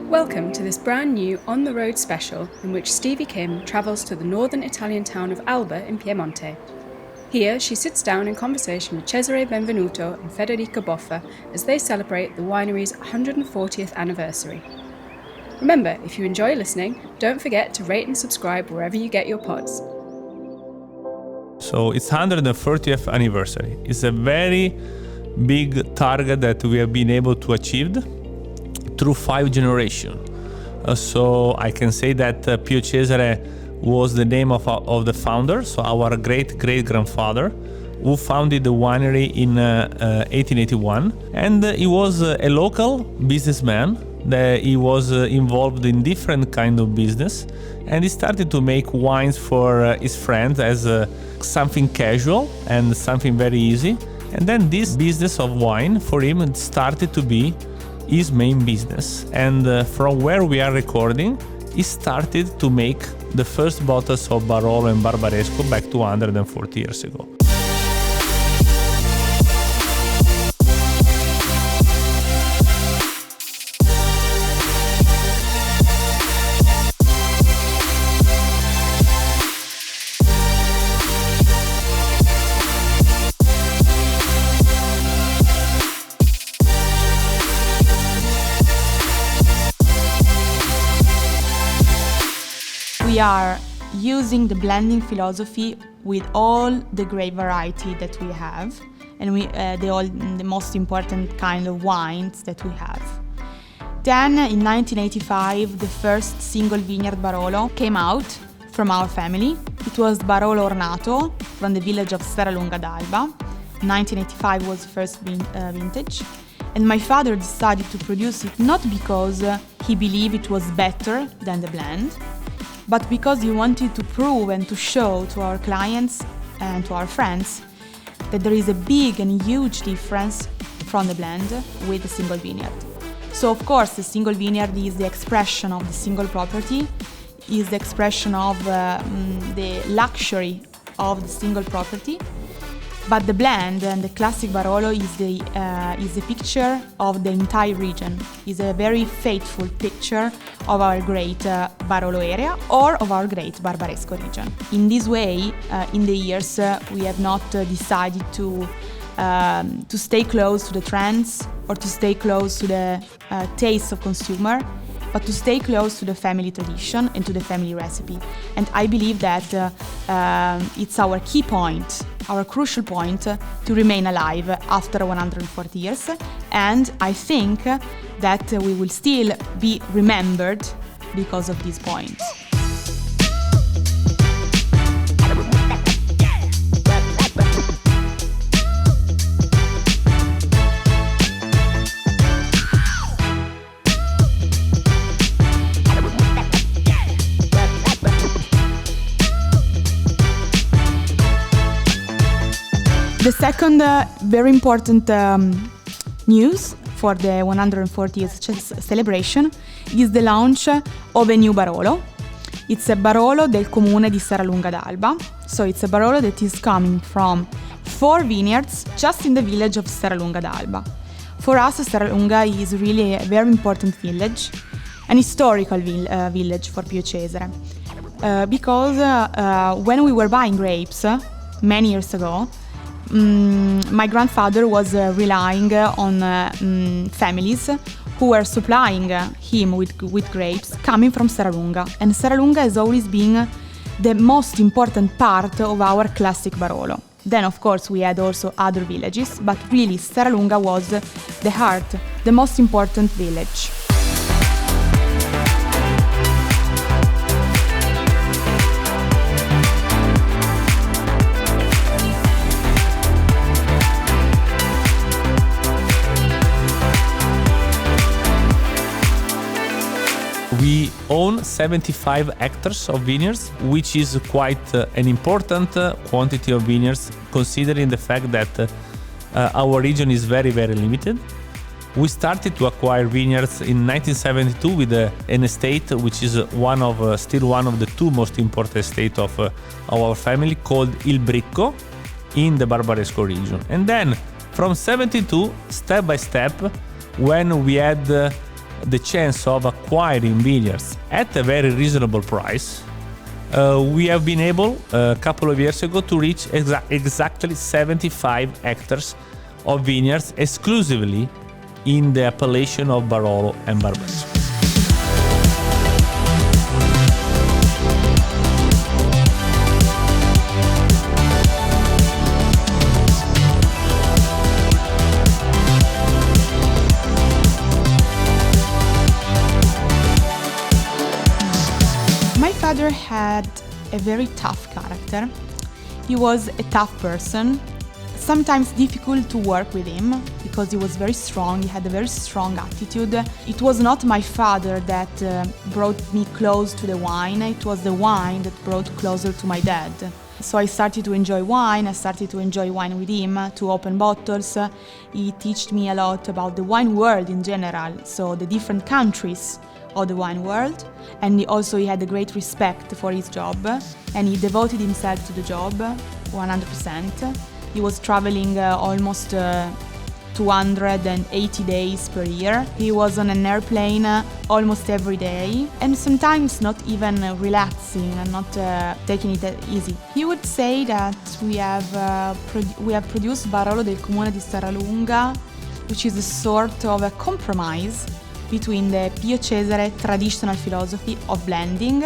Welcome to this brand new On the Road special in which Stevie Kim travels to the northern Italian town of Alba in Piemonte. Here she sits down in conversation with Cesare Benvenuto and Federica Boffa as they celebrate the winery's 140th anniversary. Remember, if you enjoy listening, don't forget to rate and subscribe wherever you get your pods. So it's 140th anniversary. It's a very big target that we have been able to achieve through 5 generations. So I can say that Pio Cesare was the name of the founder, so our great-great-grandfather, who founded the winery in 1881. And he was a local businessman. He was involved in different kind of business, and he started to make wines for his friends as something casual and something very easy. And then this business of wine for him started to be his main business. And from where we are recording, he started to make the first bottles of Barolo and Barbaresco back to 140 years ago. We are using the blending philosophy with all the grape variety that we have, and the most important kind of wines that we have. Then in 1985, the first single vineyard Barolo came out from our family. It was Barolo Ornato from the village of Serralunga d'Alba. 1985 was the first vintage. And my father decided to produce it not because he believed it was better than the blend, but because he wanted to prove and to show to our clients and to our friends that there is a big and huge difference from the blend with the single vineyard. So of course the single vineyard is the expression of the single property, is the expression of the luxury of the single property, but the blend and the classic Barolo is the picture of the entire region, is a very faithful picture of our great Barolo area or of our great Barbaresco region. In this way, in the years, we have not decided to stay close to the trends or to stay close to the taste of consumer, but to stay close to the family tradition and to the family recipe. And I believe that it's our key point, our crucial point to remain alive after 140 years. And I think that we will still be remembered because of this point. The second very important news for the 140th celebration is the launch of a new Barolo. It's a Barolo del Comune di Serralunga d'Alba. So it's a Barolo that is coming from 4 vineyards just in the village of Serralunga d'Alba. For us, Serralunga is really a very important village, an historical village for Pio Cesare. Because when we were buying grapes many years ago, my grandfather was relying on families who were supplying him with grapes coming from Serralunga. And Serralunga has always been the most important part of our classic Barolo. Then, of course, we had also other villages, but really Serralunga was the heart, the most important village. We own 75 hectares of vineyards, which is quite an important quantity of vineyards, considering the fact that our region is very, very limited. We started to acquire vineyards in 1972 with an estate which is still one of the 2 most important estates of our family, called Il Bricco in the Barbaresco region. And then from 72, step by step, when we had the chance of acquiring vineyards at a very reasonable price, we have been able, a couple of years ago, to reach exactly 75 hectares of vineyards exclusively in the appellation of Barolo and Barbaresco. My father had a very tough character. He was a tough person, sometimes difficult to work with him because he was very strong, he had a very strong attitude. It was not my father that brought me close to the wine, it was the wine that brought closer to my dad. So I started to enjoy wine with him, to open bottles. He taught me a lot about the wine world in general, so the different countries of the wine world, and he had a great respect for his job, and he devoted himself to the job 100%. He was traveling almost 280 days per year. He was on an airplane almost every day, and sometimes not even relaxing and not taking it easy. He would say that we have produced Barolo del Comune di Serralunga, which is a sort of a compromise between the Pio Cesare traditional philosophy of blending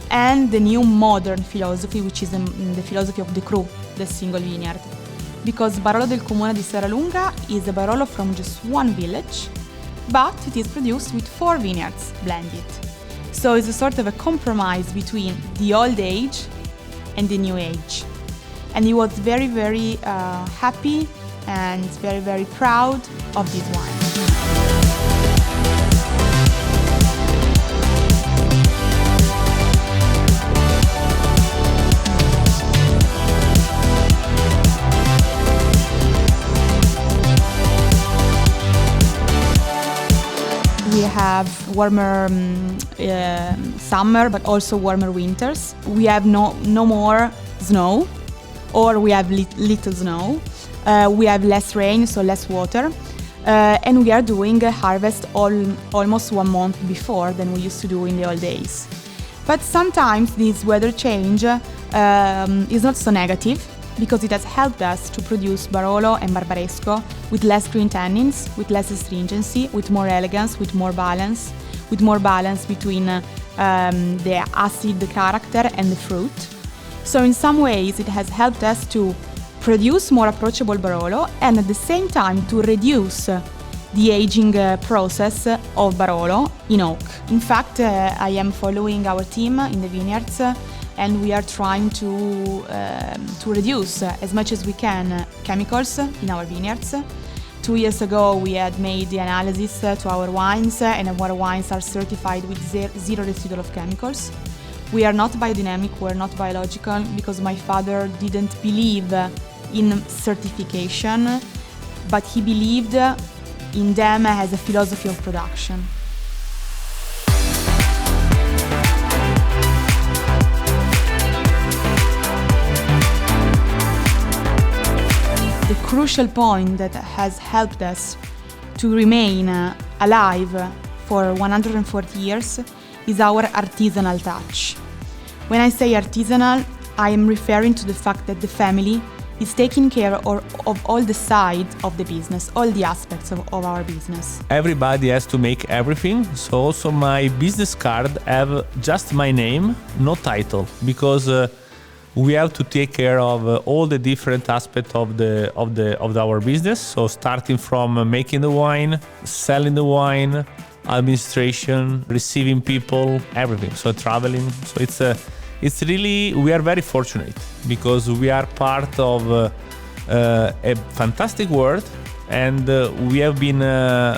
and the new modern philosophy, which is the philosophy of the cru, the single vineyard. Because Barolo del Comune di Serralunga is a Barolo from just one village, but it is produced with 4 vineyards blended. So it's a sort of a compromise between the old age and the new age. And he was very, very happy and very, very proud of this wine. We have warmer summer, but also warmer winters. We have no more snow, or we have little snow. We have less rain, so less water. And we are doing a harvest almost 1 month before than we used to do in the old days. But sometimes this weather change is not so negative, because it has helped us to produce Barolo and Barbaresco with less green tannins, with less astringency, with more elegance, with more balance between the acid character and the fruit. So in some ways it has helped us to produce more approachable Barolo and at the same time to reduce the aging process of Barolo in oak. In fact, I am following our team in the vineyards, and we are trying to reduce as much as we can chemicals in our vineyards. 2 years ago we had made the analysis to our wines, and our wines are certified with zero residual of chemicals. We are not biodynamic, we're not biological, because my father didn't believe in certification, but he believed in them as a philosophy of production. The crucial point that has helped us to remain alive for 140 years is our artisanal touch. When I say artisanal, I am referring to the fact that the family is taking care of all the sides of the business, all the aspects of our business. Everybody has to make everything, so also my business card have just my name, no title, because we have to take care of all the different aspects of our business. So starting from making the wine, selling the wine, administration, receiving people, everything. So traveling. So it's really, we are very fortunate because we are part of a fantastic world, and we have been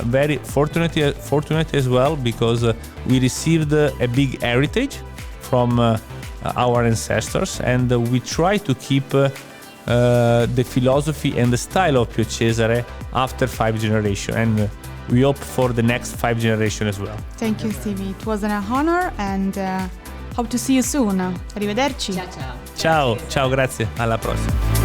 very fortunate as well because we received a big heritage from our ancestors, and we try to keep the philosophy and the style of Pio Cesare after 5 generations, and we hope for the next 5 generations as well. Thank you, Stevie. It was an honor, and hope to see you soon. Arrivederci. Ciao, ciao, grazie. Alla prossima.